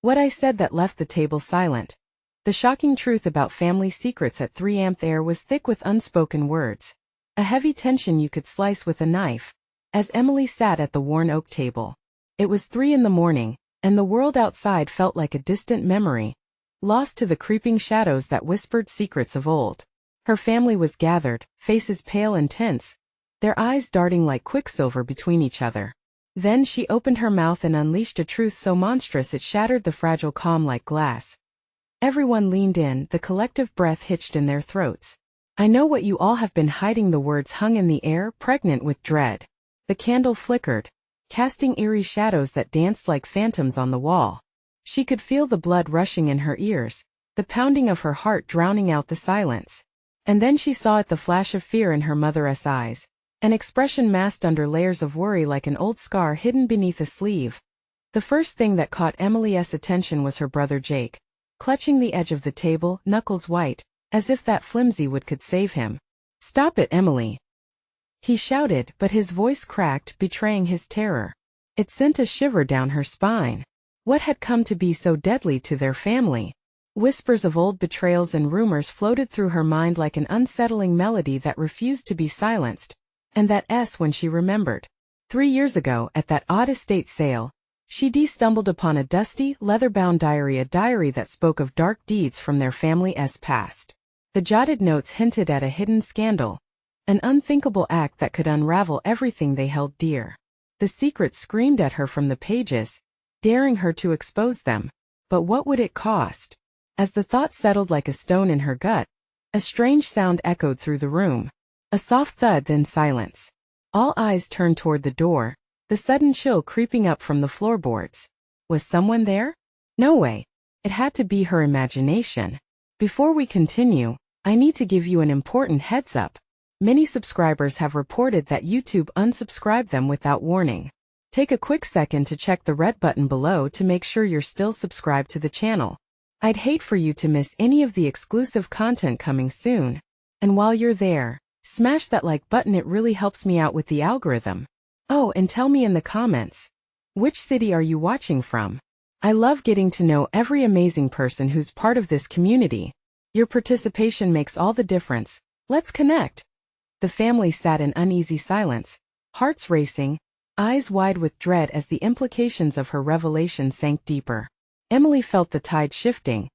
What I said that left the table silent. The shocking truth about family secrets at 3am air was thick with unspoken words. A heavy tension you could slice with a knife. As Emily sat at the worn oak table. It was 3 in the morning, and the world outside felt like a distant memory, lost to the creeping shadows that whispered secrets of old. Her family was gathered, faces pale and tense, their eyes darting like quicksilver between each other. Then she opened her mouth and unleashed a truth so monstrous it shattered the fragile calm like glass. Everyone leaned in, the collective breath hitched in their throats. I know what you all have been hiding. The words hung in the air, pregnant with dread. The candle flickered, casting eerie shadows that danced like phantoms on the wall. She could feel the blood rushing in her ears, the pounding of her heart drowning out the silence. And then she saw it, the flash of fear in her mother's eyes, an expression masked under layers of worry like an old scar hidden beneath a sleeve. The first thing that caught Emily's attention was her brother Jake, clutching the edge of the table, knuckles white, as if that flimsy wood could save him. "Stop it, Emily!" he shouted, but his voice cracked, betraying his terror. It sent a shiver down her spine. What had come to be so deadly to their family? Whispers of old betrayals and rumors floated through her mind like an unsettling melody that refused to be silenced. And that when she remembered. 3 years ago, at that odd estate sale, she stumbled upon a dusty, leather-bound diary, a diary that spoke of dark deeds from their family's past. The jotted notes hinted at a hidden scandal, an unthinkable act that could unravel everything they held dear. The secrets screamed at her from the pages, daring her to expose them. But what would it cost? As the thought settled like a stone in her gut, a strange sound echoed through the room. A soft thud, then silence. All eyes turned toward the door, the sudden chill creeping up from the floorboards. Was someone there? No way. It had to be her imagination. Before we continue, I need to give you an important heads up. Many subscribers have reported that YouTube unsubscribed them without warning. Take a quick second to check the red button below to make sure you're still subscribed to the channel. I'd hate for you to miss any of the exclusive content coming soon. And while you're there, smash that like button, it really helps me out with the algorithm. Oh, and tell me in the comments, which city are you watching from? I love getting to know every amazing person who's part of this community. Your participation makes all the difference. Let's connect. The family sat in uneasy silence, hearts racing, eyes wide with dread as the implications of her revelation sank deeper. Emily felt the tide shifting,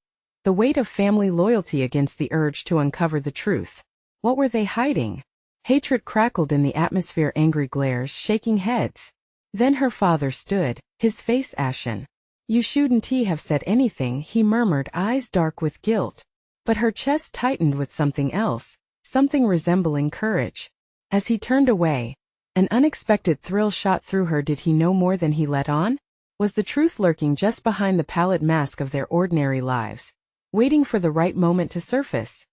the weight of family loyalty against the urge to uncover the truth. What were they hiding? Hatred crackled in the atmosphere, angry glares, shaking heads. Then her father stood, his face ashen. You shouldn't have said anything, he murmured, eyes dark with guilt. But her chest tightened with something else, something resembling courage. As he turned away, an unexpected thrill shot through her. Did he know more than he let on? Was the truth lurking just behind the pallid mask of their ordinary lives, waiting for the right moment to surface?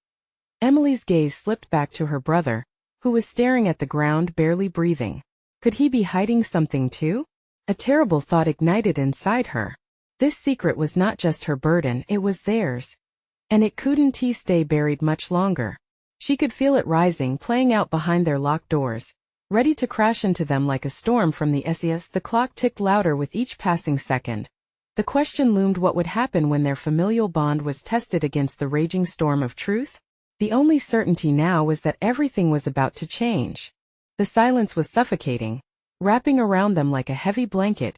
Emily's gaze slipped back to her brother, who was staring at the ground, barely breathing. Could he be hiding something too? A terrible thought ignited inside her. This secret was not just her burden, it was theirs. And it couldn't stay buried much longer. She could feel it rising, playing out behind their locked doors, ready to crash into them like a storm from the SES. The clock ticked louder with each passing second. The question loomed: what would happen when their familial bond was tested against the raging storm of truth? The only certainty now was that everything was about to change. The silence was suffocating, wrapping around them like a heavy blanket,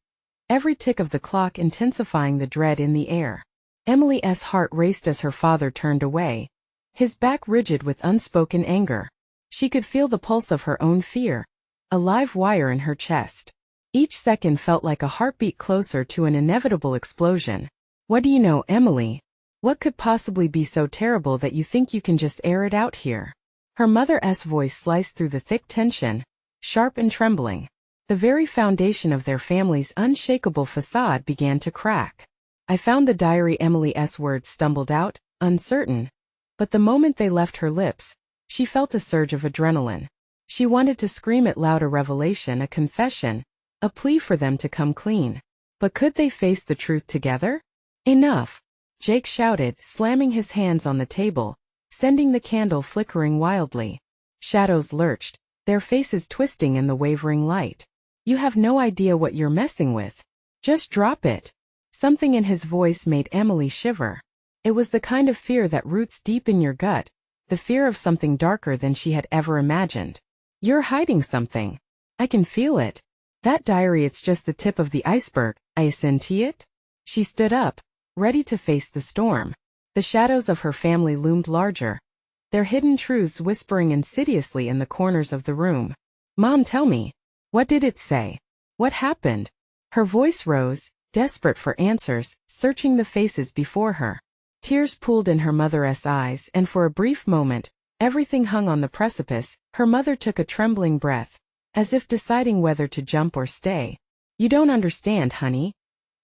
every tick of the clock intensifying the dread in the air. Emily's heart raced as her father turned away, his back rigid with unspoken anger. She could feel the pulse of her own fear, a live wire in her chest. Each second felt like a heartbeat closer to an inevitable explosion. What do you know, Emily? What could possibly be so terrible that you think you can just air it out here? Her mother's voice sliced through the thick tension, sharp and trembling. The very foundation of their family's unshakable facade began to crack. I found the diary. Emily's words stumbled out, uncertain. But the moment they left her lips, she felt a surge of adrenaline. She wanted to scream it loud, a revelation, a confession, a plea for them to come clean. But could they face the truth together? Enough! Jake shouted, slamming his hands on the table, sending the candle flickering wildly. Shadows lurched, their faces twisting in the wavering light. You have no idea what you're messing with. Just drop it. Something in his voice made Emily shiver. It was the kind of fear that roots deep in your gut, the fear of something darker than she had ever imagined. You're hiding something. I can feel it. That diary, it's just the tip of the iceberg, I see it? She stood up, ready to face the storm. The shadows of her family loomed larger, their hidden truths whispering insidiously in the corners of the room. Mom, tell me. What did it say? What happened? Her voice rose, desperate for answers, searching the faces before her. Tears pooled in her mother's eyes, and for a brief moment, everything hung on the precipice. Her mother took a trembling breath, as if deciding whether to jump or stay. You don't understand, honey.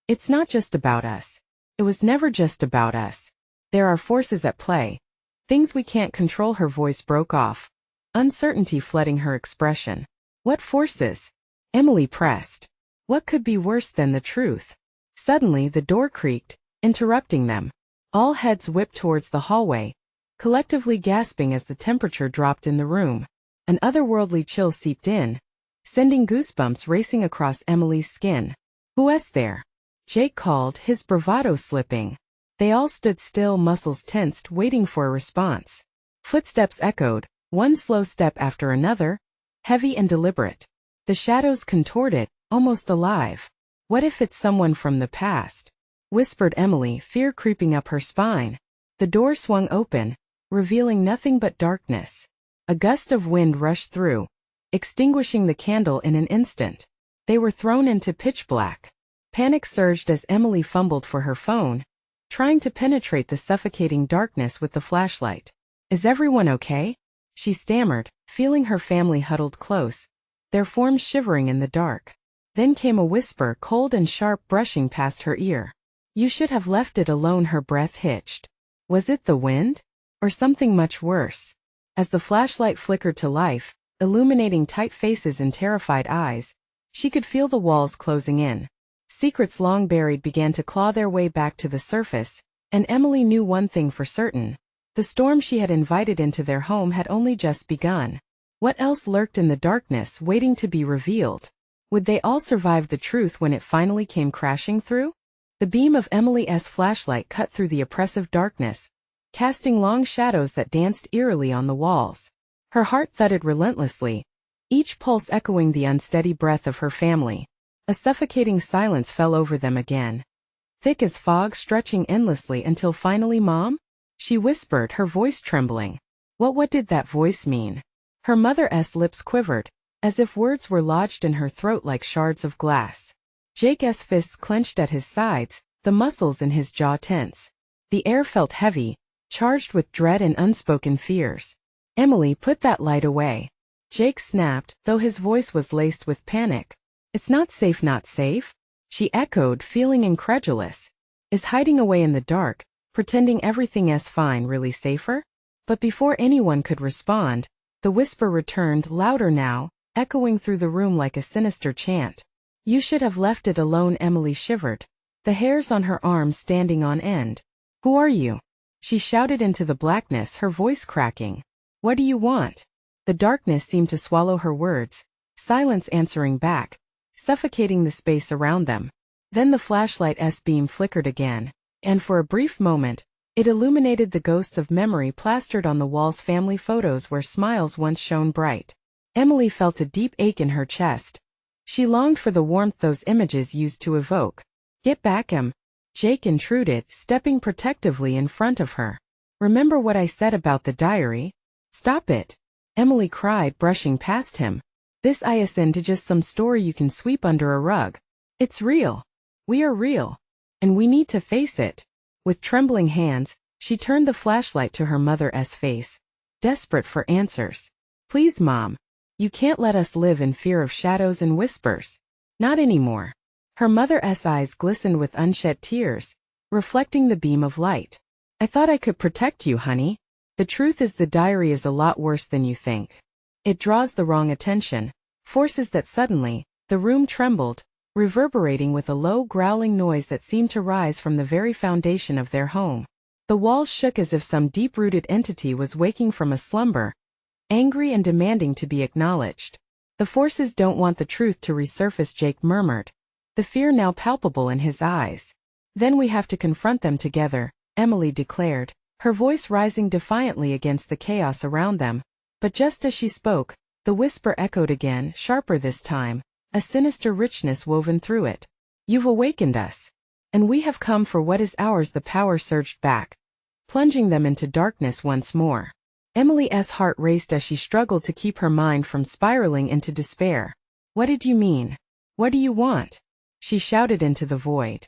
It's not just about us. It was never just about us. There are forces at play. Things we can't control. Her voice broke off, uncertainty flooding her expression. What forces? Emily pressed. What could be worse than the truth? Suddenly the door creaked, interrupting them. All heads whipped towards the hallway, collectively gasping as the temperature dropped in the room. An otherworldly chill seeped in, sending goosebumps racing across Emily's skin. Who's there? Jake called, his bravado slipping. They all stood still, muscles tensed, waiting for a response. Footsteps echoed, one slow step after another, heavy and deliberate. The shadows contorted, almost alive. What if it's someone from the past? Whispered Emily, fear creeping up her spine. The door swung open, revealing nothing but darkness. A gust of wind rushed through, extinguishing the candle in an instant. They were thrown into pitch black. Panic surged as Emily fumbled for her phone, trying to penetrate the suffocating darkness with the flashlight. Is everyone okay? She stammered, feeling her family huddled close, their forms shivering in the dark. Then came a whisper, cold and sharp, brushing past her ear. You should have left it alone. Her breath hitched. Was it the wind? Or something much worse? As the flashlight flickered to life, illuminating tight faces and terrified eyes, she could feel the walls closing in. Secrets long buried began to claw their way back to the surface, and Emily knew one thing for certain. The storm she had invited into their home had only just begun. What else lurked in the darkness, waiting to be revealed? Would they all survive the truth when it finally came crashing through? The beam of Emily's flashlight cut through the oppressive darkness, casting long shadows that danced eerily on the walls. Her heart thudded relentlessly, each pulse echoing the unsteady breath of her family. A suffocating silence fell over them again, thick as fog, stretching endlessly until finally, Mom? She whispered, her voice trembling. What did that voice mean? Her mother's lips quivered, as if words were lodged in her throat like shards of glass. Jake's fists clenched at his sides, the muscles in his jaw tense. The air felt heavy, charged with dread and unspoken fears. Emily, put that light away. Jake snapped, though his voice was laced with panic. It's not safe, not safe? She echoed, feeling incredulous. Is hiding away in the dark, pretending everything's fine, really safer? But before anyone could respond, the whisper returned, louder now, echoing through the room like a sinister chant. You should have left it alone. Emily shivered, the hairs on her arms standing on end. Who are you? She shouted into the blackness, her voice cracking. What do you want? The darkness seemed to swallow her words, silence answering back, suffocating the space around them. Then the flashlight's beam flickered again, and for a brief moment, it illuminated the ghosts of memory plastered on the walls, family photos where smiles once shone bright. Emily felt a deep ache in her chest. She longed for the warmth those images used to evoke. Get back, Em. Jake intruded, stepping protectively in front of her. Remember what I said about the diary? Stop it. Emily cried, brushing past him. This isn't just some story you can sweep under a rug. It's real. We are real. And we need to face it. With trembling hands, she turned the flashlight to her mother's face, desperate for answers. Please, Mom. You can't let us live in fear of shadows and whispers. Not anymore. Her mother's eyes glistened with unshed tears, reflecting the beam of light. I thought I could protect you, honey. The truth is the diary is a lot worse than you think. It draws the wrong attention, forces that suddenly, the room trembled, reverberating with a low growling noise that seemed to rise from the very foundation of their home. The walls shook as if some deep-rooted entity was waking from a slumber, angry and demanding to be acknowledged. The forces don't want the truth to resurface, Jake murmured, the fear now palpable in his eyes. Then we have to confront them together, Emily declared, her voice rising defiantly against the chaos around them. But just as she spoke, the whisper echoed again, sharper this time, a sinister richness woven through it. You've awakened us. And we have come for what is ours. The power surged back, plunging them into darkness once more. Emily's heart raced as she struggled to keep her mind from spiraling into despair. What did you mean? What do you want? She shouted into the void.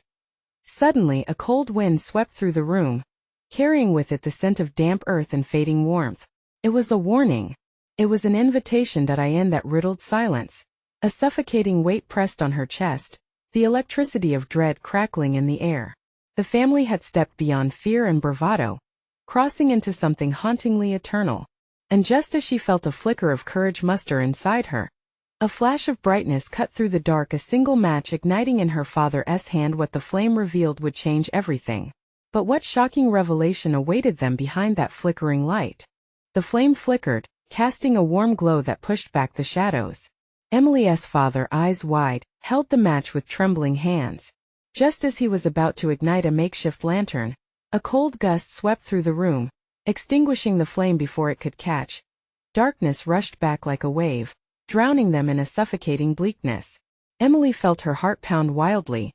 Suddenly, a cold wind swept through the room, carrying with it the scent of damp earth and fading warmth. It was a warning. It was an invitation to end that riddled silence. A suffocating weight pressed on her chest, the electricity of dread crackling in the air. The family had stepped beyond fear and bravado, crossing into something hauntingly eternal. And just as she felt a flicker of courage muster inside her, a flash of brightness cut through the dark, a single match igniting in her father's hand. What the flame revealed would change everything. But what shocking revelation awaited them behind that flickering light? The flame flickered, casting a warm glow that pushed back the shadows. Emily's father, eyes wide, held the match with trembling hands. Just as he was about to ignite a makeshift lantern, a cold gust swept through the room, extinguishing the flame before it could catch. Darkness rushed back like a wave, drowning them in a suffocating bleakness. Emily felt her heart pound wildly,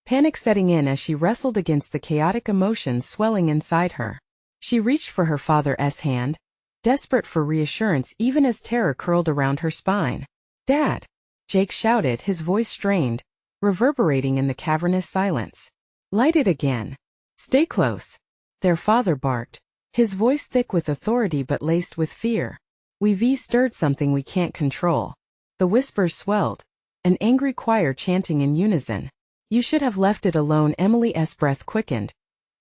panic setting in as she wrestled against the chaotic emotions swelling inside her. She reached for her father's hand, desperate for reassurance even as terror curled around her spine. "Dad!" Jake shouted, his voice strained, reverberating in the cavernous silence. "Light it again. Stay close," their father barked, his voice thick with authority but laced with fear. We've stirred something we can't control." The whispers swelled, an angry choir chanting in unison. "You should have left it alone." Emily's breath quickened,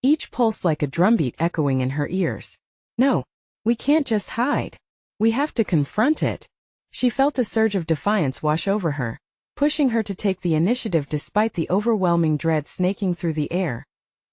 each pulse like a drumbeat echoing in her ears. "No, we can't just hide. We have to confront it." She felt a surge of defiance wash over her, pushing her to take the initiative despite the overwhelming dread snaking through the air.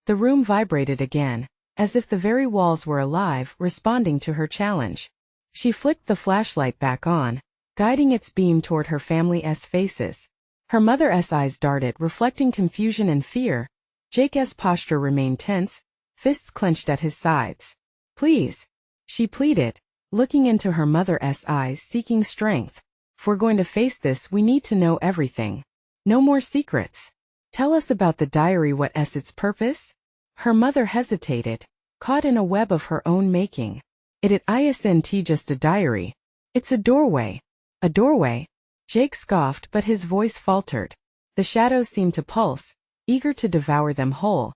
The room vibrated again, as if the very walls were alive, responding to her challenge. She flicked the flashlight back on, guiding its beam toward her family's faces. Her mother's eyes darted, reflecting confusion and fear. Jake's posture remained tense, fists clenched at his sides. "Please," she pleaded, looking into her mother's eyes, seeking strength. "If we're going to face this, we need to know everything. No more secrets. Tell us about the diary. What's its purpose?" Her mother hesitated, caught in a web of her own making. "It isn't just a diary. It's a doorway." "A doorway?" Jake scoffed, but his voice faltered. The shadows seemed to pulse, eager to devour them whole.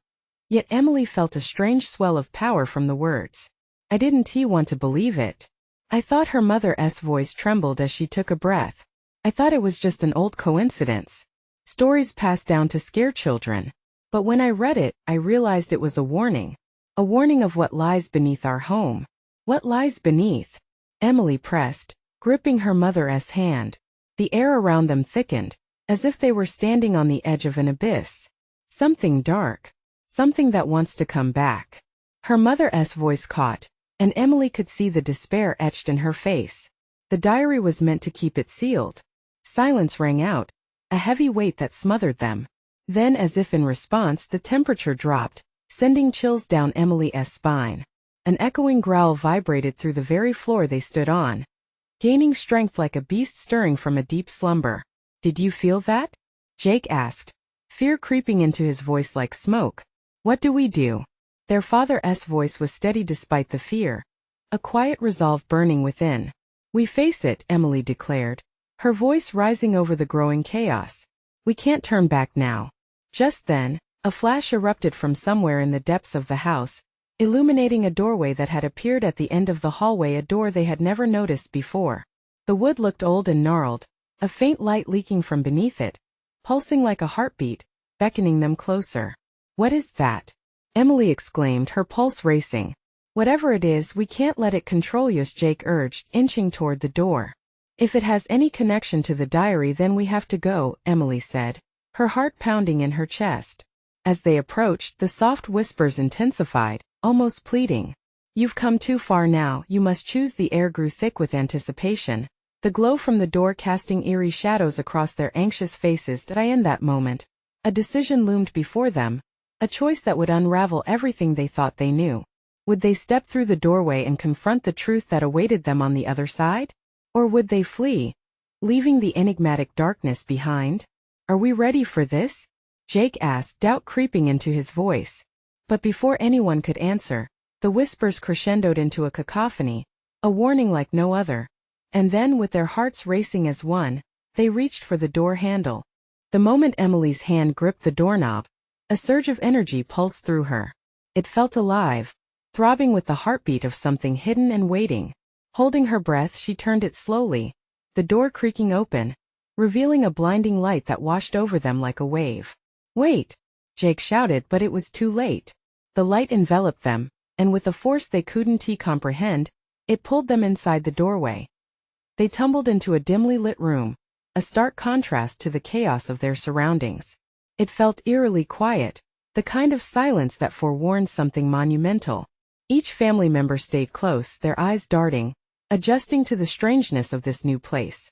Yet Emily felt a strange swell of power from the words. "I didn't want to believe it. I thought." Her mother's voice trembled as she took a breath. "I thought it was just an old coincidence. Stories passed down to scare children. But when I read it, I realized it was a warning. A warning of what lies beneath our home." "What lies beneath?" Emily pressed, gripping her mother's hand. The air around them thickened, as if they were standing on the edge of an abyss. "Something dark. Something that wants to come back." Her mother's voice caught, and Emily could see the despair etched in her face. The diary was meant to keep it sealed. Silence rang out, a heavy weight that smothered them. Then, as if in response, the temperature dropped, sending chills down Emily's spine. An echoing growl vibrated through the very floor they stood on, gaining strength like a beast stirring from a deep slumber. "Did you feel that?" Jake asked, fear creeping into his voice like smoke. "What do we do?" Their father's voice was steady despite the fear, a quiet resolve burning within. "We face it," Emily declared, her voice rising over the growing chaos. "We can't turn back now." Just then, a flash erupted from somewhere in the depths of the house, illuminating a doorway that had appeared at the end of the hallway, a door they had never noticed before. The wood looked old and gnarled, a faint light leaking from beneath it, pulsing like a heartbeat, beckoning them closer. "What is that?" Emily exclaimed, her pulse racing. "Whatever it is, we can't let it control us," Jake urged, inching toward the door. "If it has any connection to the diary, then we have to go," Emily said, her heart pounding in her chest. As they approached, the soft whispers intensified, almost pleading. "You've come too far now, you must choose." The air grew thick with anticipation, the glow from the door casting eerie shadows across their anxious faces. In that moment, a decision loomed before them, A choice that would unravel everything they thought they knew. Would they step through the doorway and confront the truth that awaited them on the other side? Or would they flee, leaving the enigmatic darkness behind? Are we ready for this? Jake asked, doubt creeping into his voice. But before anyone could answer, the whispers crescendoed into a cacophony, a warning like no other. And then, with their hearts racing as one, they reached for the door handle. The moment Emily's hand gripped the doorknob, a surge of energy pulsed through her. It felt alive, throbbing with the heartbeat of something hidden and waiting. Holding her breath, she turned it slowly, the door creaking open, revealing a blinding light that washed over them like a wave. "Wait!" Jake shouted, but it was too late. The light enveloped them, and with a force they couldn't comprehend, it pulled them inside the doorway. They tumbled into a dimly lit room, a stark contrast to the chaos of their surroundings. It felt eerily quiet, the kind of silence that forewarned something monumental. Each family member stayed close, their eyes darting, adjusting to the strangeness of this new place.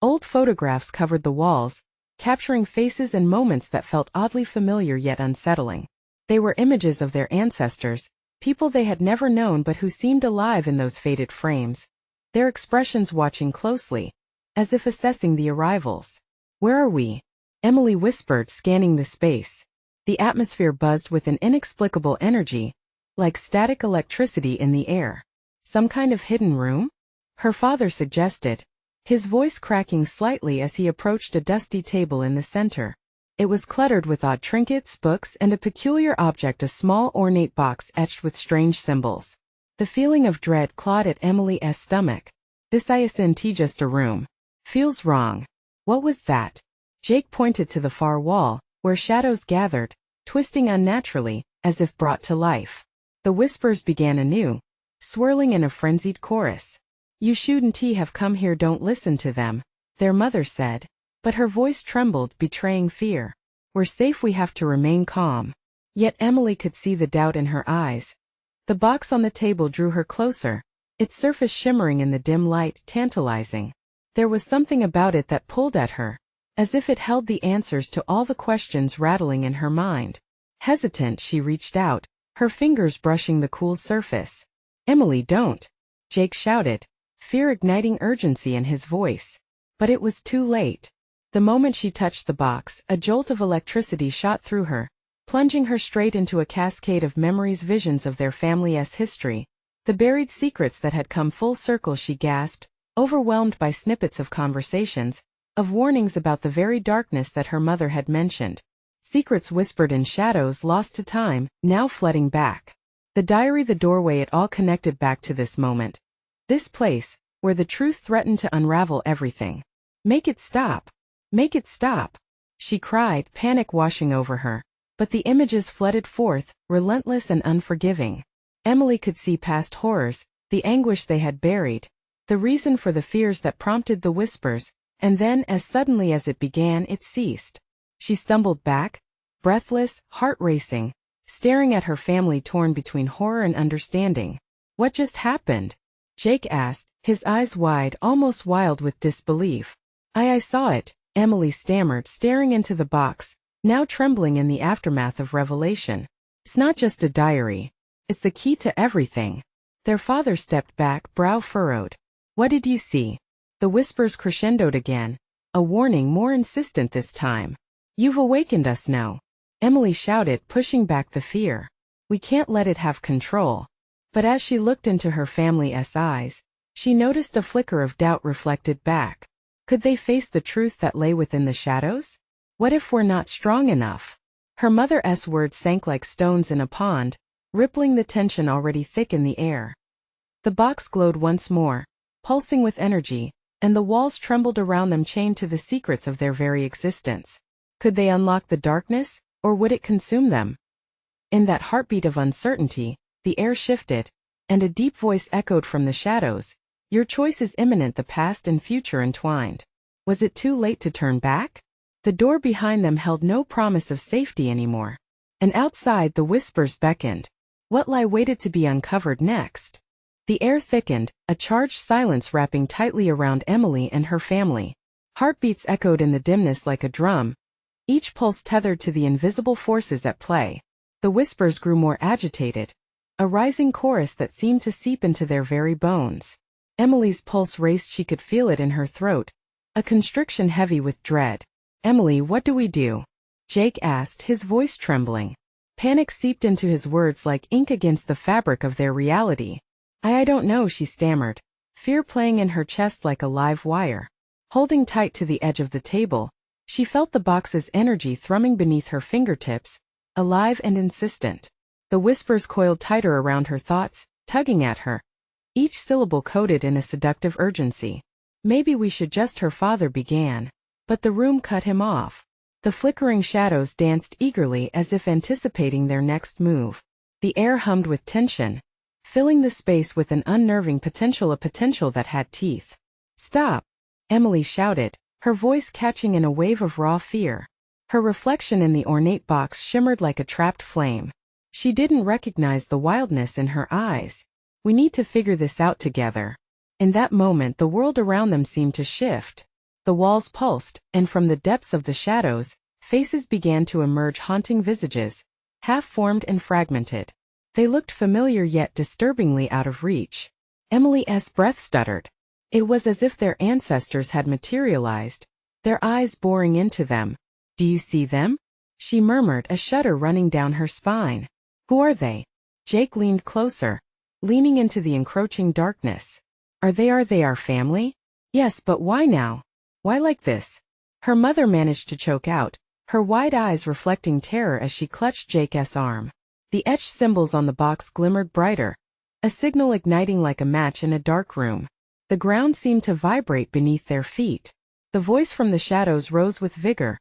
Old photographs covered the walls, capturing faces and moments that felt oddly familiar yet unsettling. They were images of their ancestors, people they had never known but who seemed alive in those faded frames, their expressions watching closely, as if assessing the arrivals. "Where are we?" Emily whispered, scanning the space. The atmosphere buzzed with an inexplicable energy, like static electricity in the air. "Some kind of hidden room?" her father suggested, his voice cracking slightly as he approached a dusty table in the center. It was cluttered with odd trinkets, books, and a peculiar object, a small ornate box etched with strange symbols. The feeling of dread clawed at Emily's stomach. "This isn't just a room. Feels wrong." "What was that?" Jake pointed to the far wall, where shadows gathered, twisting unnaturally, as if brought to life. The whispers began anew, swirling in a frenzied chorus. "You shouldn't have come here, don't listen to them," their mother said. But her voice trembled, betraying fear. "We're safe, we have to remain calm." Yet Emily could see the doubt in her eyes. The box on the table drew her closer, its surface shimmering in the dim light, tantalizing. There was something about it that pulled at her, as if it held the answers to all the questions rattling in her mind. Hesitant, she reached out, her fingers brushing the cool surface. "Emily, don't!" Jake shouted, fear igniting urgency in his voice. But it was too late. The moment she touched the box, a jolt of electricity shot through her, plunging her straight into a cascade of memories, visions of their family's history, the buried secrets that had come full circle. She gasped, overwhelmed by snippets of conversations, of warnings about the very darkness that her mother had mentioned. Secrets whispered in shadows, lost to time, now flooding back. The diary, the doorway, it all connected back to this moment. This place, where the truth threatened to unravel everything. "Make it stop! Make it stop!" she cried, panic washing over her. But the images flooded forth, relentless and unforgiving. Emily could see past horrors, the anguish they had buried, the reason for the fears that prompted the whispers, and then, as suddenly as it began, it ceased. She stumbled back, breathless, heart racing, staring at her family torn between horror and understanding. "What just happened?" Jake asked, his eyes wide, almost wild with disbelief. I saw it," Emily stammered, staring into the box, now trembling in the aftermath of revelation. "It's not just a diary. It's the key to everything." Their father stepped back, brow furrowed. "What did you see?" The whispers crescendoed again, a warning more insistent this time. "You've awakened us now," Emily shouted, pushing back the fear. "We can't let it have control." But as she looked into her family's eyes, she noticed a flicker of doubt reflected back. Could they face the truth that lay within the shadows? "What if we're not strong enough?" Her mother's words sank like stones in a pond, rippling the tension already thick in the air. The box glowed once more, pulsing with energy, and the walls trembled around them, chained to the secrets of their very existence. Could they unlock the darkness, or would it consume them? In that heartbeat of uncertainty, the air shifted, and a deep voice echoed from the shadows. "Your choice is imminent, the past and future entwined." Was it too late to turn back? The door behind them held no promise of safety anymore. And outside, the whispers beckoned. What lie waited to be uncovered next? The air thickened, a charged silence wrapping tightly around Emily and her family. Heartbeats echoed in the dimness like a drum, each pulse tethered to the invisible forces at play. The whispers grew more agitated, a rising chorus that seemed to seep into their very bones. Emily's pulse raced, she could feel it in her throat, a constriction heavy with dread. "Emily, what do we do?" Jake asked, his voice trembling. Panic seeped into his words like ink against the fabric of their reality. I don't know," she stammered, fear playing in her chest like a live wire. Holding tight to the edge of the table, she felt the box's energy thrumming beneath her fingertips, alive and insistent. The whispers coiled tighter around her thoughts, tugging at her, each syllable coded in a seductive urgency. "Maybe we should just," her father began. But the room cut him off. The flickering shadows danced eagerly as if anticipating their next move. The air hummed with tension, filling the space with an unnerving potential, a potential that had teeth. "Stop!" Emily shouted, her voice catching in a wave of raw fear. Her reflection in the ornate box shimmered like a trapped flame. She didn't recognize the wildness in her eyes. "We need to figure this out together." In that moment, the world around them seemed to shift. The walls pulsed, and from the depths of the shadows, faces began to emerge, haunting visages, half-formed and fragmented. They looked familiar yet disturbingly out of reach. Emily's breath stuttered. It was as if their ancestors had materialized, their eyes boring into them. "Do you see them?" she murmured, a shudder running down her spine. "Who are they?" Jake leaned closer, leaning into the encroaching darkness. Are they our family?" "Yes, but why now? Why like this?" Her mother managed to choke out, her wide eyes reflecting terror as she clutched Jake's arm. The etched symbols on the box glimmered brighter, a signal igniting like a match in a dark room. The ground seemed to vibrate beneath their feet. The voice from the shadows rose with vigor,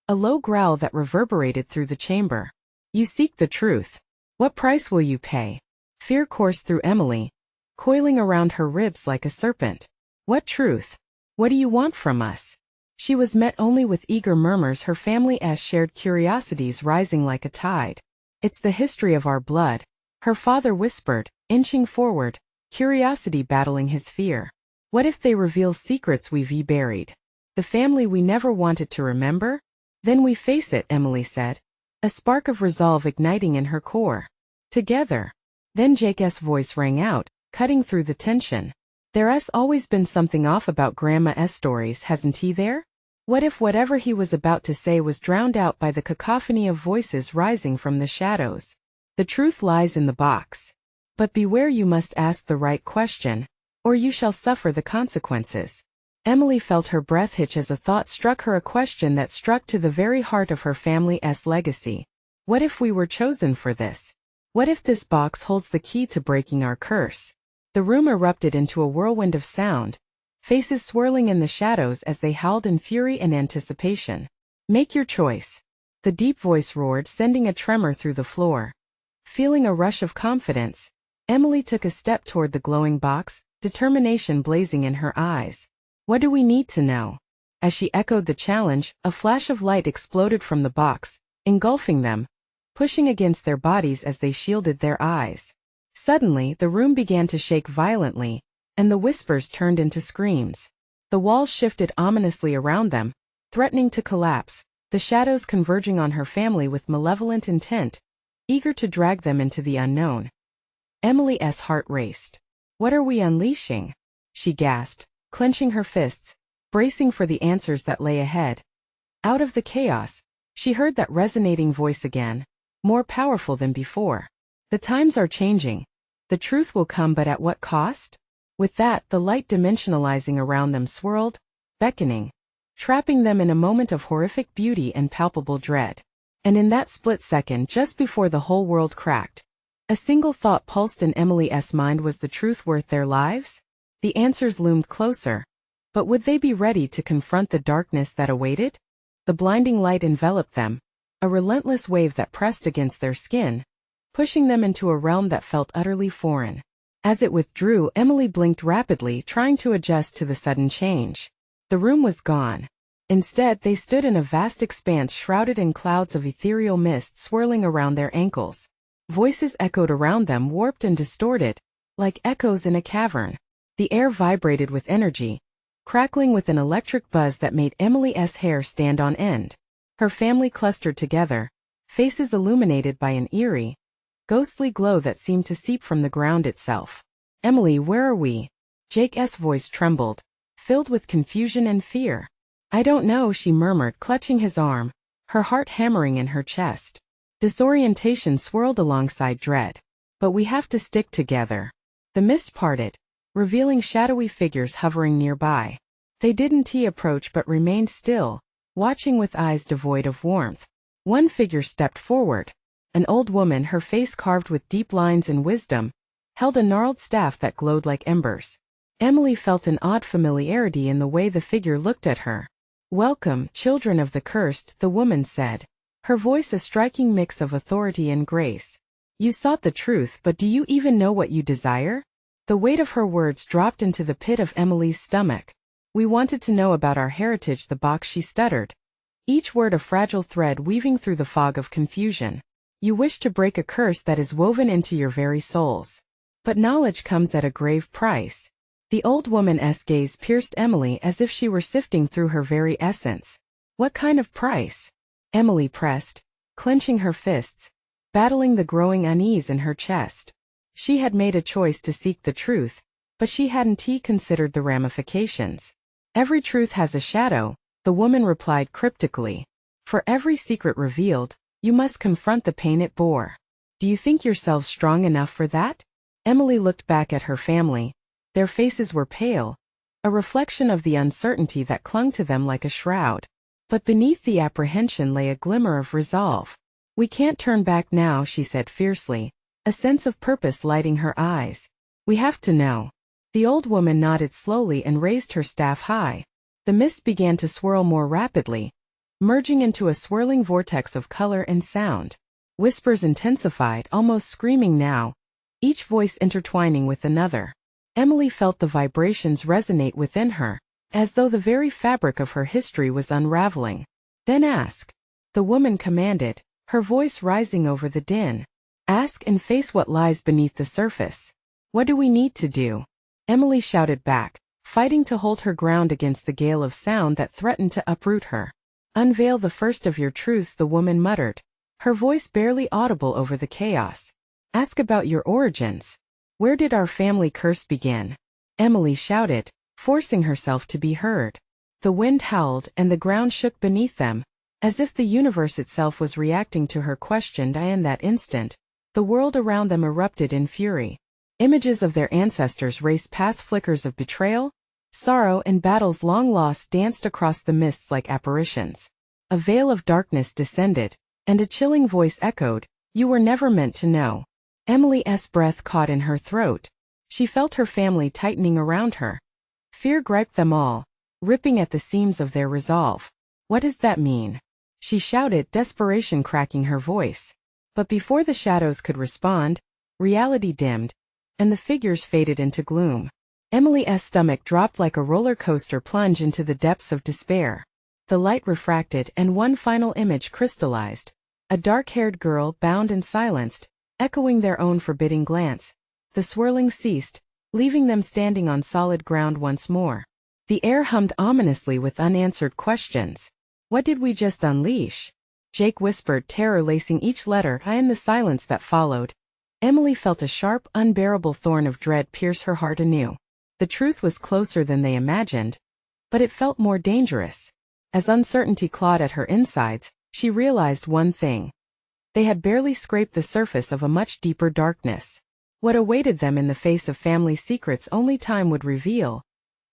a low growl that reverberated through the chamber. "You seek the truth. What price will you pay?" Fear coursed through Emily, coiling around her ribs like a serpent. "What truth? What do you want from us?" She was met only with eager murmurs, her family's shared curiosities rising like a tide. "It's the history of our blood," her father whispered, inching forward, curiosity battling his fear. "What if they reveal secrets we've buried? The family we never wanted to remember? Then we face it," Emily said, a spark of resolve igniting in her core. "Together." Then Jake's voice rang out, cutting through the tension. "There's always been something off about Grandma's stories, hasn't he there?" What if whatever he was about to say was drowned out by the cacophony of voices rising from the shadows? "The truth lies in the box. But beware, you must ask the right question, or you shall suffer the consequences." Emily felt her breath hitch as a thought struck her, a question that struck to the very heart of her family's legacy. What if we were chosen for this? What if this box holds the key to breaking our curse? The room erupted into a whirlwind of sound, faces swirling in the shadows as they howled in fury and anticipation. "Make your choice." The deep voice roared, sending a tremor through the floor. Feeling a rush of confidence, Emily took a step toward the glowing box, determination blazing in her eyes. "What do we need to know?" As she echoed the challenge, a flash of light exploded from the box, engulfing them, pushing against their bodies as they shielded their eyes. Suddenly, the room began to shake violently, and the whispers turned into screams. The walls shifted ominously around them, threatening to collapse, the shadows converging on her family with malevolent intent, eager to drag them into the unknown. Emily's heart raced. "What are we unleashing?" she gasped, clenching her fists, bracing for the answers that lay ahead. Out of the chaos, she heard that resonating voice again, more powerful than before. "The times are changing. The truth will come, but at what cost?" With that, the light dimensionalizing around them swirled, beckoning, trapping them in a moment of horrific beauty and palpable dread. And in that split second, just before the whole world cracked, a single thought pulsed in Emily's mind: was the truth worth their lives? The answers loomed closer, but would they be ready to confront the darkness that awaited? The blinding light enveloped them, a relentless wave that pressed against their skin, pushing them into a realm that felt utterly foreign. As it withdrew, Emily blinked rapidly, trying to adjust to the sudden change. The room was gone. Instead, they stood in a vast expanse shrouded in clouds of ethereal mist swirling around their ankles. Voices echoed around them, warped and distorted, like echoes in a cavern. The air vibrated with energy, crackling with an electric buzz that made Emily's hair stand on end. Her family clustered together, faces illuminated by an eerie, ghostly glow that seemed to seep from the ground itself. "Emily, where are we?" Jake's voice trembled, filled with confusion and fear. "I don't know," she murmured, clutching his arm, her heart hammering in her chest. Disorientation swirled alongside dread. "But we have to stick together." The mist parted, revealing shadowy figures hovering nearby. They didn't approach but remained still, watching with eyes devoid of warmth. One figure stepped forward. An old woman, her face carved with deep lines and wisdom, held a gnarled staff that glowed like embers. Emily felt an odd familiarity in the way the figure looked at her. "Welcome, children of the cursed," the woman said, her voice a striking mix of authority and grace. "You sought the truth, but do you even know what you desire?" The weight of her words dropped into the pit of Emily's stomach. "We wanted to know about our heritage," the box she stuttered, each word a fragile thread weaving through the fog of confusion. "You wish to break a curse that is woven into your very souls. But knowledge comes at a grave price." The old woman's gaze pierced Emily as if she were sifting through her very essence. "What kind of price?" Emily pressed, clenching her fists, battling the growing unease in her chest. She had made a choice to seek the truth, but she hadn't considered the ramifications. "Every truth has a shadow," the woman replied cryptically. "For every secret revealed, you must confront the pain it bore. Do you think yourselves strong enough for that?" Emily looked back at her family. Their faces were pale, a reflection of the uncertainty that clung to them like a shroud. But beneath the apprehension lay a glimmer of resolve. "We can't turn back now," she said fiercely, a sense of purpose lighting her eyes. "We have to know." The old woman nodded slowly and raised her staff high. The mist began to swirl more rapidly, merging into a swirling vortex of color and sound. Whispers intensified, almost screaming now, each voice intertwining with another. Emily felt the vibrations resonate within her, as though the very fabric of her history was unraveling. "Then ask," the woman commanded, her voice rising over the din. "Ask and face what lies beneath the surface." "What do we need to do?" Emily shouted back, fighting to hold her ground against the gale of sound that threatened to uproot her. "Unveil the first of your truths," the woman muttered, her voice barely audible over the chaos. "Ask about your origins. Where did our family curse begin?" Emily shouted, forcing herself to be heard. The wind howled and the ground shook beneath them, as if the universe itself was reacting to her question. In that instant, the world around them erupted in fury. Images of their ancestors raced past, flickers of betrayal, sorrow, and battles long lost danced across the mists like apparitions. A veil of darkness descended, and a chilling voice echoed, "You were never meant to know." Emily's breath caught in her throat. She felt her family tightening around her. Fear gripped them all, ripping at the seams of their resolve. "What does that mean?" she shouted, desperation cracking her voice. But before the shadows could respond, reality dimmed, and the figures faded into gloom. Emily's stomach dropped like a roller coaster plunge into the depths of despair. The light refracted and one final image crystallized. A dark-haired girl, bound and silenced, echoing their own forbidding glance. The swirling ceased, leaving them standing on solid ground once more. The air hummed ominously with unanswered questions. "What did we just unleash?" Jake whispered, terror lacing each letter. In the silence that followed, Emily felt a sharp, unbearable thorn of dread pierce her heart anew. The truth was closer than they imagined, but it felt more dangerous. As uncertainty clawed at her insides, she realized one thing. They had barely scraped the surface of a much deeper darkness. What awaited them in the face of family secrets only time would reveal,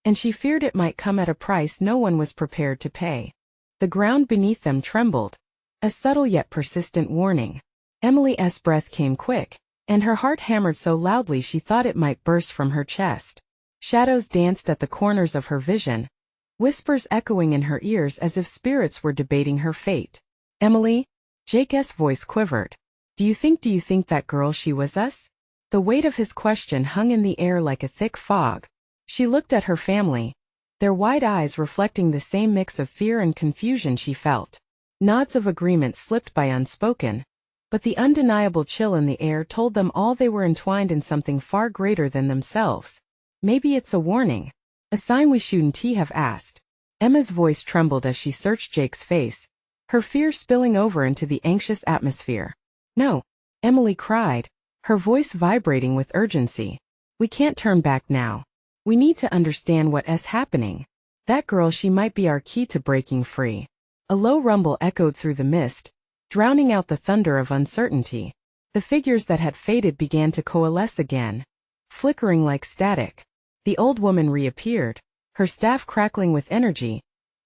and she feared it might come at a price no one was prepared to pay. The ground beneath them trembled, a subtle yet persistent warning. Emily's breath came quick, and her heart hammered so loudly she thought it might burst from her chest. Shadows danced at the corners of her vision, whispers echoing in her ears as if spirits were debating her fate. "Emily?" Jake's voice quivered. Do you think that girl she was us?" The weight of his question hung in the air like a thick fog. She looked at her family, their wide eyes reflecting the same mix of fear and confusion she felt. Nods of agreement slipped by unspoken, but the undeniable chill in the air told them all they were entwined in something far greater than themselves. "Maybe it's a warning. A sign we shouldn't have asked." Emma's voice trembled as she searched Jake's face, her fear spilling over into the anxious atmosphere. "No," Emily cried, her voice vibrating with urgency. "We can't turn back now. We need to understand what is happening. That girl, she might be our key to breaking free." A low rumble echoed through the mist, drowning out the thunder of uncertainty. The figures that had faded began to coalesce again, flickering like static. The old woman reappeared, her staff crackling with energy,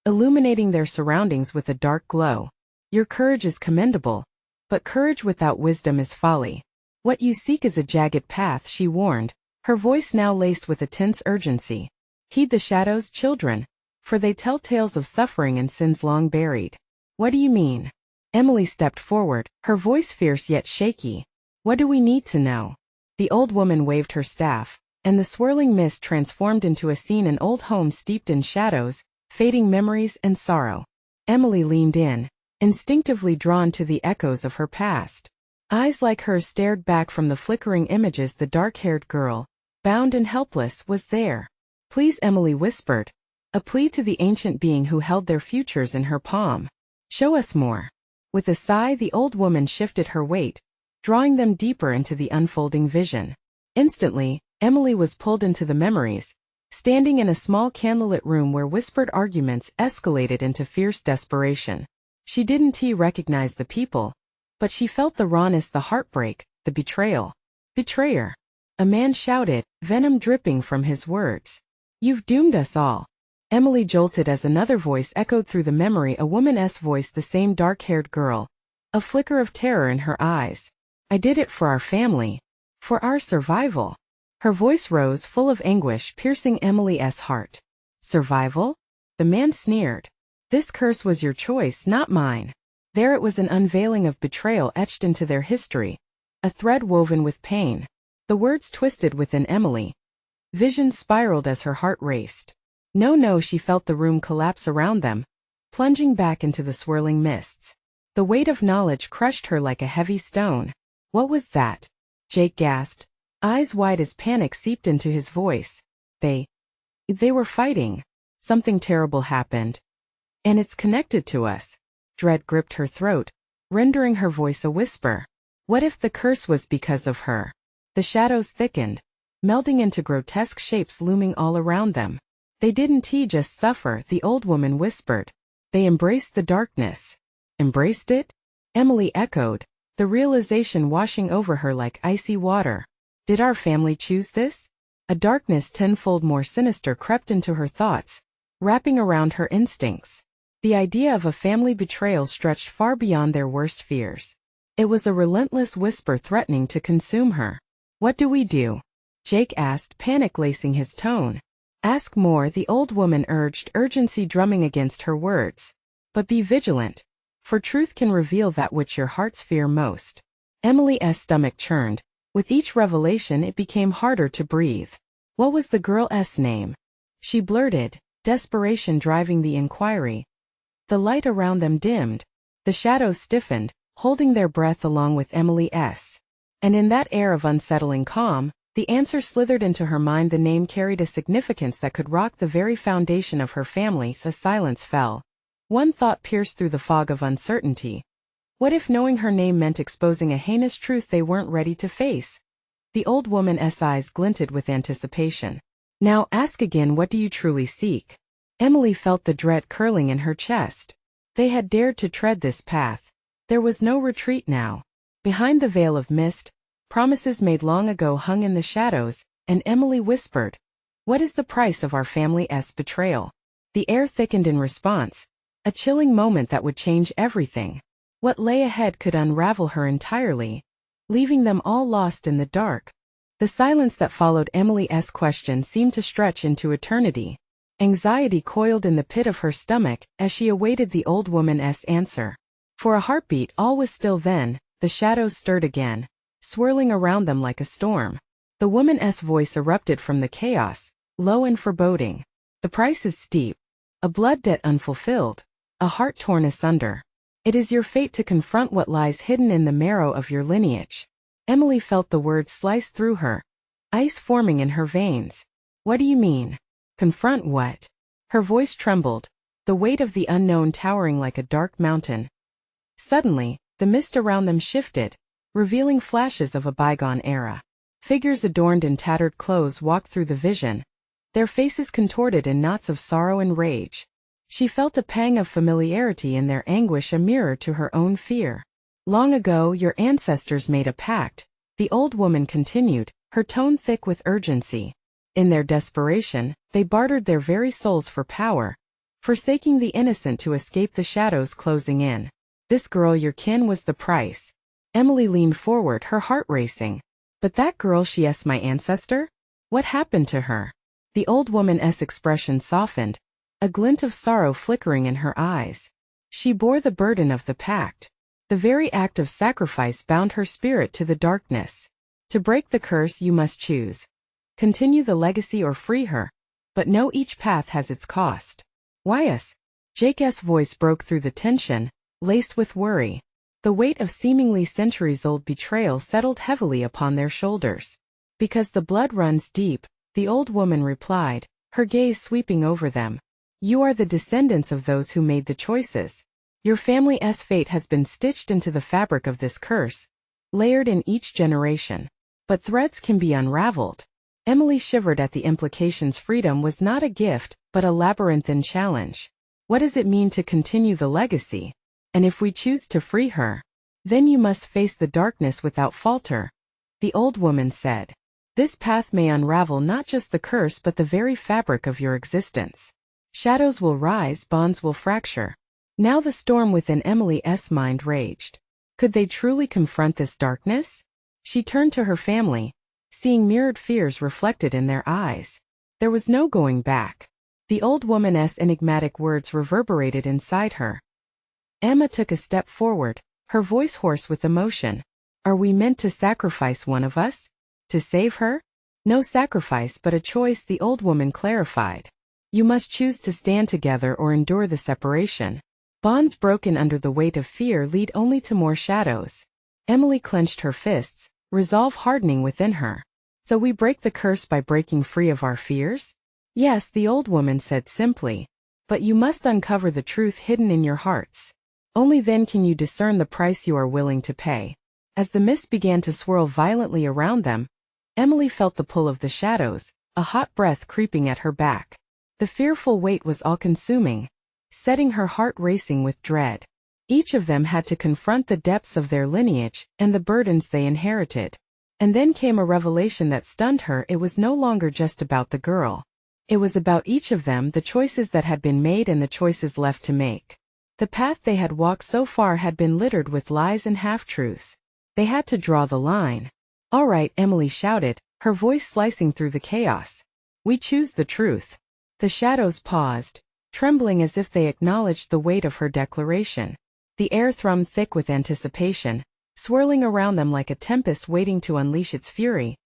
illuminating their surroundings with a dark glow. "Your courage is commendable, but courage without wisdom is folly. What you seek is a jagged path," she warned, her voice now laced with a tense urgency. "Heed the shadows, children, for they tell tales of suffering and sins long buried." "What do you mean?" Emily stepped forward, her voice fierce yet shaky. "What do we need to know?" The old woman waved her staff, and the swirling mist transformed into a scene, an old home steeped in shadows, fading memories and sorrow. Emily leaned in, instinctively drawn to the echoes of her past. Eyes like hers stared back from the flickering images. The dark-haired girl, bound and helpless, was there. "Please," Emily whispered, a plea to the ancient being who held their futures in her palm. "Show us more." With a sigh, the old woman shifted her weight, drawing them deeper into the unfolding vision. Instantly, Emily was pulled into the memories, standing in a small candlelit room where whispered arguments escalated into fierce desperation. She didn't recognize the people, but she felt the rawness, the heartbreak, the betrayal. "Betrayer!" a man shouted, venom dripping from his words. "You've doomed us all." Emily jolted as another voice echoed through the memory, a woman's voice, the same dark-haired girl, a flicker of terror in her eyes. "I did it for our family, for our survival." Her voice rose, full of anguish, piercing Emily's heart. "Survival?" the man sneered. "This curse was your choice, not mine." There it was, an unveiling of betrayal etched into their history, a thread woven with pain. The words twisted within Emily. Visions spiraled as her heart raced. No, she felt the room collapse around them, plunging back into the swirling mists. The weight of knowledge crushed her like a heavy stone. "What was that?" Jake gasped, eyes wide as panic seeped into his voice. They were fighting. Something terrible happened. And it's connected to us." Dread gripped her throat, rendering her voice a whisper. What if the curse was because of her? The shadows thickened, melding into grotesque shapes looming all around them. "They didn't just suffer," the old woman whispered. "They embraced the darkness." "Embraced it?" Emily echoed, the realization washing over her like icy water. "Did our family choose this?" A darkness tenfold more sinister crept into her thoughts, wrapping around her instincts. The idea of a family betrayal stretched far beyond their worst fears. It was a relentless whisper threatening to consume her. "What do we do?" Jake asked, panic lacing his tone. "Ask more," the old woman urged, urgency drumming against her words. "But be vigilant, for truth can reveal that which your hearts fear most." Emily's stomach churned. With each revelation it became harder to breathe. What was the girl's name? She blurted, desperation driving the inquiry. The light around them dimmed. The shadows stiffened, holding their breath along with Emily's. And in that air of unsettling calm, the answer slithered into her mind. The name carried a significance that could rock the very foundation of her family. A silence fell. One thought pierced through the fog of uncertainty. What if knowing her name meant exposing a heinous truth they weren't ready to face? The old woman's eyes glinted with anticipation. "Now ask again, what do you truly seek?" Emily felt the dread curling in her chest. They had dared to tread this path. There was no retreat now. Behind the veil of mist, promises made long ago hung in the shadows, and Emily whispered, "What is the price of our family's betrayal?" The air thickened in response, a chilling moment that would change everything. What lay ahead could unravel her entirely, leaving them all lost in the dark. The silence that followed Emily's question seemed to stretch into eternity. Anxiety coiled in the pit of her stomach as she awaited the old woman's answer. For a heartbeat, all was still. Then the shadows stirred again, swirling around them like a storm. The woman's voice erupted from the chaos, low and foreboding. "The price is steep. A blood debt unfulfilled. A heart torn asunder. It is your fate to confront what lies hidden in the marrow of your lineage." Emily felt the words slice through her, ice forming in her veins. "What do you mean? Confront what?" Her voice trembled, the weight of the unknown towering like a dark mountain. Suddenly, the mist around them shifted, revealing flashes of a bygone era. Figures adorned in tattered clothes walked through the vision, their faces contorted in knots of sorrow and rage. She felt a pang of familiarity in their anguish, a mirror to her own fear. Long ago your ancestors made a pact, the old woman continued, her tone thick with urgency. In their desperation, they bartered their very souls for power, forsaking the innocent to escape the shadows closing in. This girl, your kin, was the price. Emily leaned forward, her heart racing. But that girl, she's my ancestor? What happened to her? The old woman's expression softened, a glint of sorrow flickering in her eyes. She bore the burden of the pact. The very act of sacrifice bound her spirit to the darkness. To break the curse you must choose. Continue the legacy or free her. But know each path has its cost. Why's? Jake's voice broke through the tension, laced with worry. The weight of seemingly centuries-old betrayal settled heavily upon their shoulders. Because the blood runs deep, the old woman replied, her gaze sweeping over them. You are the descendants of those who made the choices. Your family's fate has been stitched into the fabric of this curse, layered in each generation. But threads can be unraveled. Emily shivered at the implications. Freedom was not a gift, but a labyrinthine challenge. What does it mean to continue the legacy? And if we choose to free her, then you must face the darkness without falter, the old woman said. This path may unravel not just the curse but the very fabric of your existence. Shadows will rise, bonds will fracture. Now the storm within Emily's mind raged. Could they truly confront this darkness? She turned to her family, seeing mirrored fears reflected in their eyes. There was no going back. The old woman's enigmatic words reverberated inside her. Emma took a step forward, her voice hoarse with emotion. Are we meant to sacrifice one of us? To save her? No sacrifice but a choice, the old woman clarified. You must choose to stand together or endure the separation. Bonds broken under the weight of fear lead only to more shadows. Emily clenched her fists, resolve hardening within her. So we break the curse by breaking free of our fears? Yes, the old woman said simply. But you must uncover the truth hidden in your hearts. Only then can you discern the price you are willing to pay. As the mist began to swirl violently around them, Emily felt the pull of the shadows, a hot breath creeping at her back. The fearful weight was all-consuming, setting her heart racing with dread. Each of them had to confront the depths of their lineage and the burdens they inherited. And then came a revelation that stunned her. It was no longer just about the girl. It was about each of them, the choices that had been made and the choices left to make. The path they had walked so far had been littered with lies and half-truths. They had to draw the line. All right, Emily shouted, her voice slicing through the chaos. We choose the truth. The shadows paused, trembling as if they acknowledged the weight of her declaration. The air thrummed thick with anticipation, swirling around them like a tempest waiting to unleash its fury.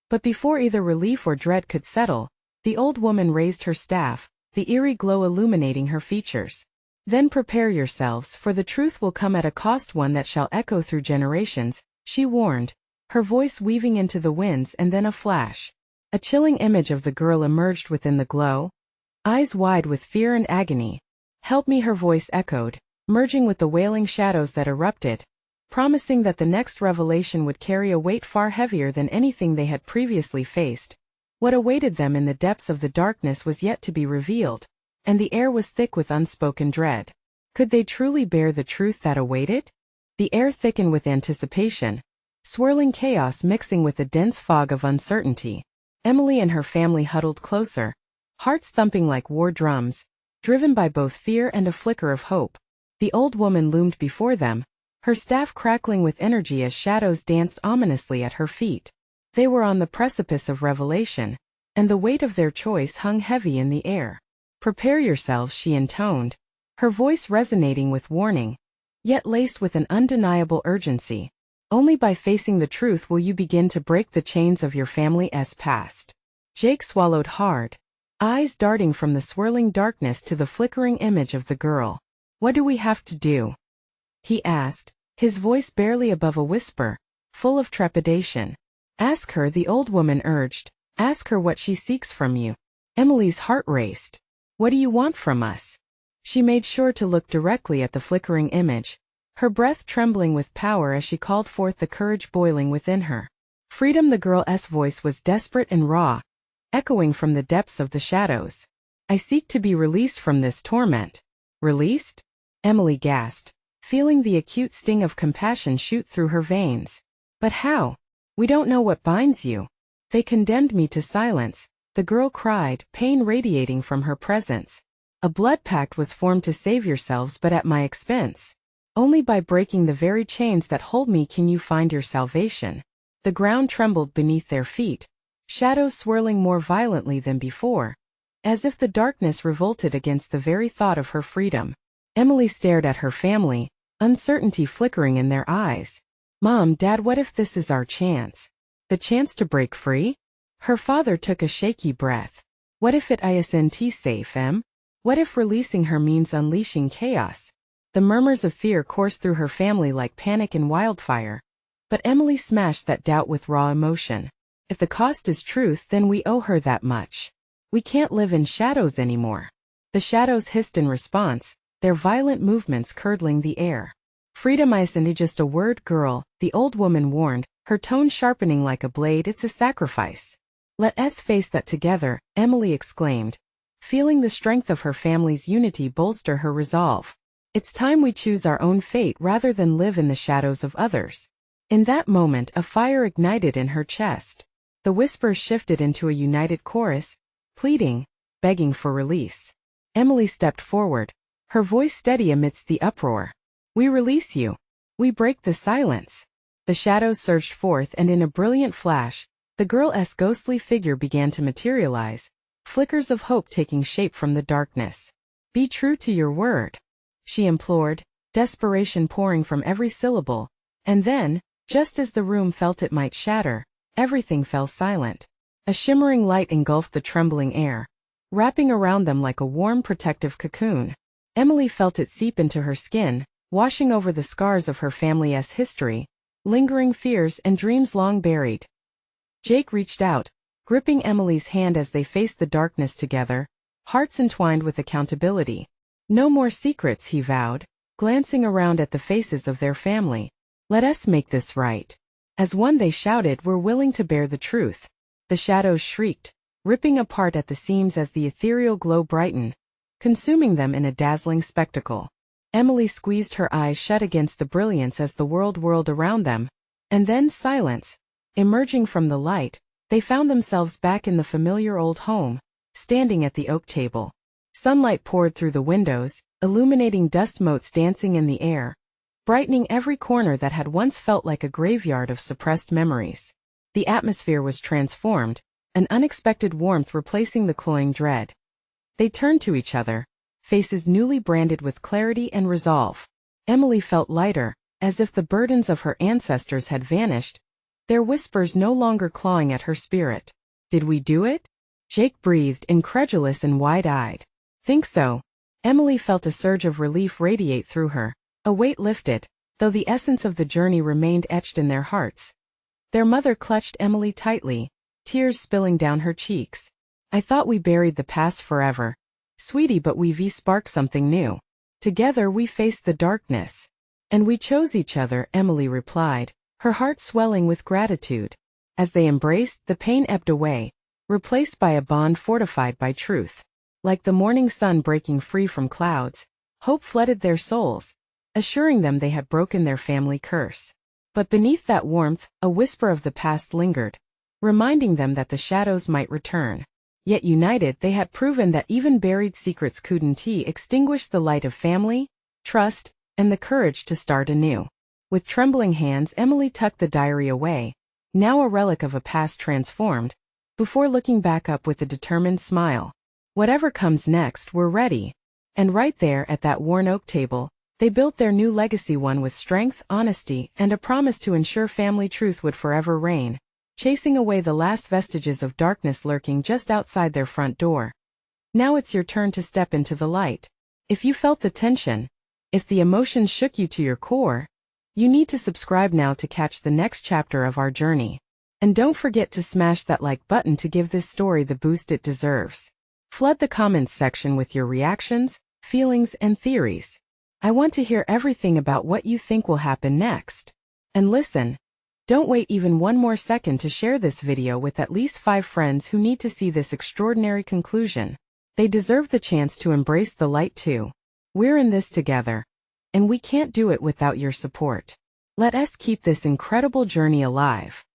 But before either relief or dread could settle, the old woman raised her staff, the eerie glow illuminating her features. Then prepare yourselves, for the truth will come at a cost, one that shall echo through generations, she warned, her voice weaving into the winds. And then a flash. A chilling image of the girl emerged within the glow, eyes wide with fear and agony. Help me, her voice echoed, merging with the wailing shadows that erupted, promising that the next revelation would carry a weight far heavier than anything they had previously faced. What awaited them in the depths of the darkness was yet to be revealed, and the air was thick with unspoken dread. Could they truly bear the truth that awaited? The air thickened with anticipation, swirling chaos mixing with a dense fog of uncertainty. Emily and her family huddled closer, hearts thumping like war drums, driven by both fear and a flicker of hope. The old woman loomed before them, her staff crackling with energy as shadows danced ominously at her feet. They were on the precipice of revelation, and the weight of their choice hung heavy in the air. Prepare yourselves, she intoned, her voice resonating with warning, yet laced with an undeniable urgency. Only by facing the truth will you begin to break the chains of your family's past. Jake swallowed hard, eyes darting from the swirling darkness to the flickering image of the girl. What do we have to do? He asked, his voice barely above a whisper, full of trepidation. Ask her, the old woman urged. Ask her what she seeks from you. Emily's heart raced. What do you want from us? She made sure to look directly at the flickering image, her breath trembling with power as she called forth the courage boiling within her. Freedom. The girl's voice was desperate and raw, echoing from the depths of the shadows. I seek to be released from this torment. Released? Emily gasped, feeling the acute sting of compassion shoot through her veins. But how? We don't know what binds you. They condemned me to silence, the girl cried, pain radiating from her presence. A blood pact was formed to save yourselves, but at my expense. Only by breaking the very chains that hold me can you find your salvation. The ground trembled beneath their feet, shadows swirling more violently than before, as if the darkness revolted against the very thought of her freedom. Emily stared at her family, uncertainty flickering in their eyes. Mom, Dad, what if this is our chance? The chance to break free? Her father took a shaky breath. What if it isn't safe, Em? What if releasing her means unleashing chaos? The murmurs of fear coursed through her family like panic and wildfire. But Emily smashed that doubt with raw emotion. If the cost is truth, then we owe her that much. We can't live in shadows anymore. The shadows hissed in response, their violent movements curdling the air. Freedom isn't just a word, girl, the old woman warned, her tone sharpening like a blade. It's a sacrifice. Let us face that together, Emily exclaimed, feeling the strength of her family's unity bolster her resolve. It's time we choose our own fate rather than live in the shadows of others. In that moment, a fire ignited in her chest. The whispers shifted into a united chorus, pleading, begging for release. Emily stepped forward, her voice steady amidst the uproar. We release you. We break the silence. The shadows surged forth, and in a brilliant flash, the girl's ghostly figure began to materialize, flickers of hope taking shape from the darkness. Be true to your word, she implored, desperation pouring from every syllable. And then, just as the room felt it might shatter, everything fell silent. A shimmering light engulfed the trembling air, wrapping around them like a warm protective cocoon. Emily felt it seep into her skin, washing over the scars of her family's history, lingering fears and dreams long buried. Jake reached out, gripping Emily's hand as they faced the darkness together, hearts entwined with accountability. No more secrets, he vowed, glancing around at the faces of their family. Let us make this right. As one they shouted, we're willing to bear the truth. The shadows shrieked, ripping apart at the seams as the ethereal glow brightened, consuming them in a dazzling spectacle. Emily squeezed her eyes shut against the brilliance as the world whirled around them, and then silence. Emerging from the light, they found themselves back in the familiar old home, standing at the oak table. Sunlight poured through the windows, illuminating dust motes dancing in the air, brightening every corner that had once felt like a graveyard of suppressed memories. The atmosphere was transformed, an unexpected warmth replacing the cloying dread. They turned to each other, faces newly branded with clarity and resolve. Emily felt lighter, as if the burdens of her ancestors had vanished, their whispers no longer clawing at her spirit. Did we do it? Jake breathed, incredulous and wide-eyed. Think so. Emily felt a surge of relief radiate through her. A weight lifted, though the essence of the journey remained etched in their hearts. Their mother clutched Emily tightly, tears spilling down her cheeks. I thought we buried the past forever, sweetie, but we've sparked something new. Together we faced the darkness. And we chose each other, Emily replied, her heart swelling with gratitude. As they embraced, the pain ebbed away, replaced by a bond fortified by truth. Like the morning sun breaking free from clouds, hope flooded their souls, assuring them they had broken their family curse. But beneath that warmth, a whisper of the past lingered, reminding them that the shadows might return. Yet united, they had proven that even buried secrets couldn't extinguish the light of family, trust, and the courage to start anew. With trembling hands, Emily tucked the diary away, now a relic of a past transformed, before looking back up with a determined smile. Whatever comes next, we're ready. And right there at that worn oak table, they built their new legacy, one with strength, honesty, and a promise to ensure family truth would forever reign, chasing away the last vestiges of darkness lurking just outside their front door. Now it's your turn to step into the light. If you felt the tension, if the emotions shook you to your core, you need to subscribe now to catch the next chapter of our journey. And don't forget to smash that like button to give this story the boost it deserves. Flood the comments section with your reactions, feelings, and theories. I want to hear everything about what you think will happen next. And listen, don't wait even one more second to share this video with at least 5 friends who need to see this extraordinary conclusion. They deserve the chance to embrace the light too. We're in this together, and we can't do it without your support. Let us keep this incredible journey alive.